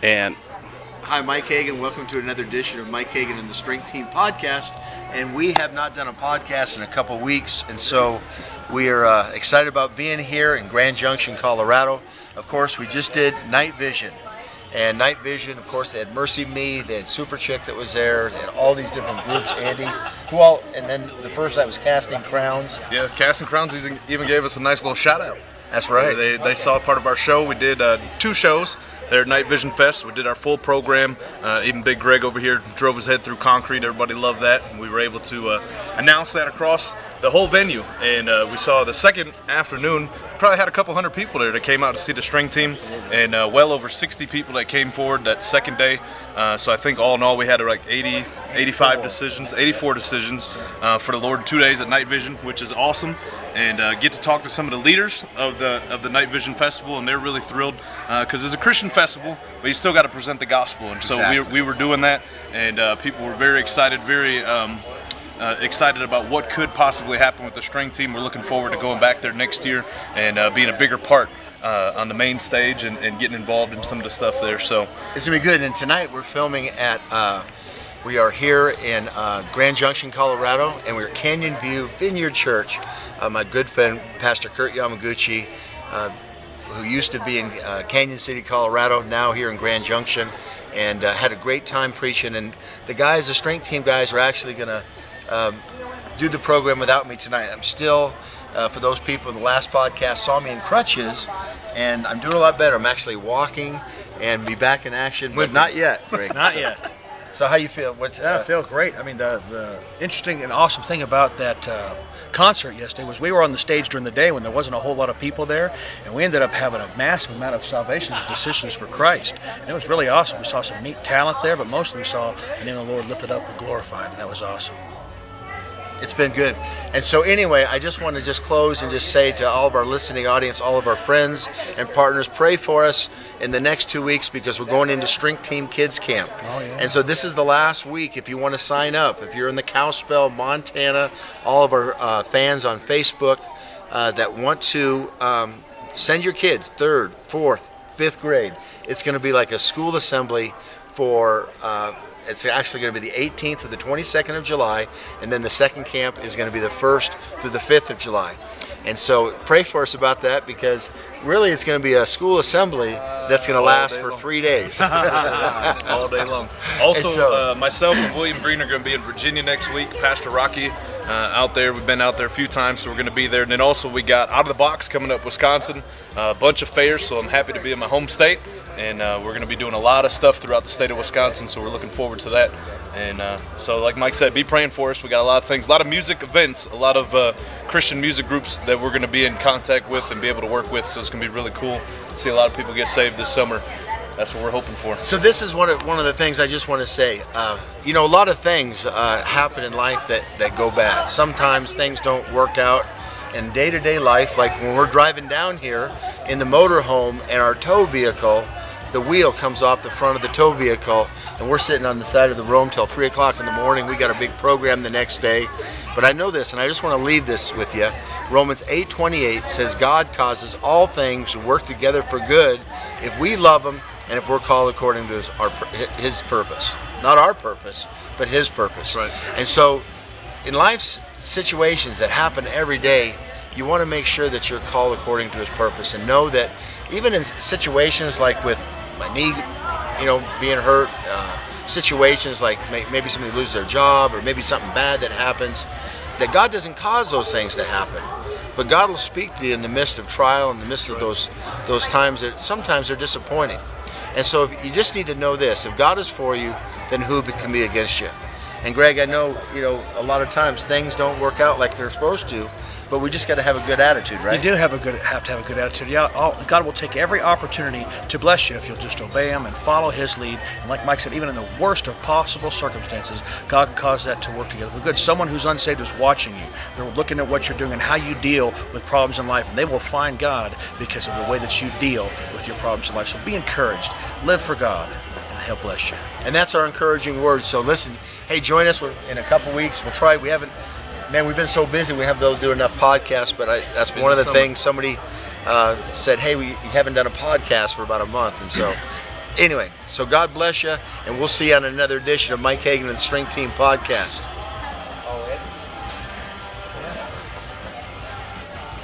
And hi, Mike Hagan. Welcome to another edition of Mike Hagan and the Strength Team podcast. And we have not done a podcast in a couple weeks, and so we are excited about being here in Grand Junction, Colorado. Of course, we just did Night Vision. And Night Vision, of course, they had Mercy Me, they had Super Chick that was there, they had all these different groups, Andy, and then the first night was Casting Crowns. Yeah, Casting Crowns even gave us a nice little shout out. That's right. They saw part of our show. We did 2 shows there at Night Vision Fest. We did our full program. Even Big Greg over here drove his head through concrete. Everybody loved that. And we were able to announce that across the whole venue. And we saw the second afternoon, probably had a couple hundred people there that came out to see the Strength Team, and well over 60 people that came forward that second day. So I think all in all we had like 84 decisions for the Lord in 2 days at Night Vision, which is awesome. And get to talk to some of the leaders of the Night Vision Festival, and they're really thrilled because it's a Christian festival, but you still got to present the gospel. And so we were doing that, and people were very excited, very excited about what could possibly happen with the Strength Team. We're looking forward to going back there next year and being a bigger part on the main stage and getting involved in some of the stuff there. So it's gonna be good. And tonight we're filming at we are here in Grand Junction, Colorado, and we're at Canyon View Vineyard Church. My good friend, Pastor Kurt Yamaguchi, who used to be in Canyon City, Colorado, now here in Grand Junction, and had a great time preaching. And the guys, the Strength Team guys, are actually going to do the program without me tonight. I'm still, for those people in the last podcast saw me in crutches, and I'm doing a lot better. I'm actually walking and be back in action, but not yet, Greg. Not yet. So how you feel? I feel great. I mean, the interesting and awesome thing about that concert yesterday was we were on the stage during the day when there wasn't a whole lot of people there, and we ended up having a massive amount of salvations and decisions for Christ. And it was really awesome. We saw some neat talent there, but mostly we saw the name of the Lord lifted up and glorified, and that was awesome. It's been good. And so anyway, I just want to just close and just say to all of our listening audience, all of our friends and partners, pray for us in the next 2 weeks because we're going into Strength Team Kids Camp. Oh, yeah. And so this is the last week if you want to sign up. If you're in the Kalispell, Montana, all of our fans on Facebook that want to send your kids 3rd, 4th, 5th grade. It's going to be like a school assembly for it's actually going to be the 18th to the 22nd of July, and then the second camp is going to be the 1st through the 5th of July. And so pray for us about that because really it's going to be a school assembly that's going to last for 3 days. all day long. Also, myself and William Green are going to be in Virginia next week. Pastor Rocky out there. We've been out there a few times, so we're going to be there. And then also we got Out of the Box coming up, Wisconsin, a bunch of fairs, so I'm happy to be in my home state. And we're going to be doing a lot of stuff throughout the state of Wisconsin, so we're looking forward to that. And so like Mike said, be praying for us. We got a lot of things, a lot of music events, a lot of Christian music groups that we're going to be in contact with and be able to work with, so it's going to be really cool to see a lot of people get saved this summer. That's what we're hoping for. So this is one of the things I just want to say. A lot of things happen in life that go bad. Sometimes things don't work out in day-to-day life, like when we're driving down here in the motorhome and our tow vehicle, the wheel comes off the front of the tow vehicle and we're sitting on the side of the road till 3 o'clock in the morning. We got a big program the next day. But I know this, and I just want to leave this with you. Romans 8:28 says God causes all things to work together for good if we love Him and if we're called according to His purpose. Not our purpose, but His purpose. Right. And so in life's situations that happen every day, you want to make sure that you're called according to His purpose, and know that even in situations like with my knee, being hurt, situations like maybe somebody loses their job or maybe something bad that happens, that God doesn't cause those things to happen, but God will speak to you in the midst of trial, in the midst of those times that sometimes are disappointing. And so you just need to know this: if God is for you, then who can be against you? And Greg, I know a lot of times things don't work out like they're supposed to, but we just got to have a good attitude, right? You do have to have a good attitude. Yeah, God will take every opportunity to bless you if you'll just obey Him and follow His lead. And like Mike said, even in the worst of possible circumstances, God can cause that to work together for good. Someone who's unsaved is watching you. They're looking at what you're doing and how you deal with problems in life, and they will find God because of the way that you deal with your problems in life. So be encouraged. Live for God, and He'll bless you. And that's our encouraging words. So listen, hey, join us in a couple weeks. We'll try. We've been so busy, we haven't been able to do enough podcasts, but that's one of the things somebody said, hey, you haven't done a podcast for about a month. And so Anyway, so God bless you, and we'll see you on another edition of Mike Hagan and the Strength Team Podcast.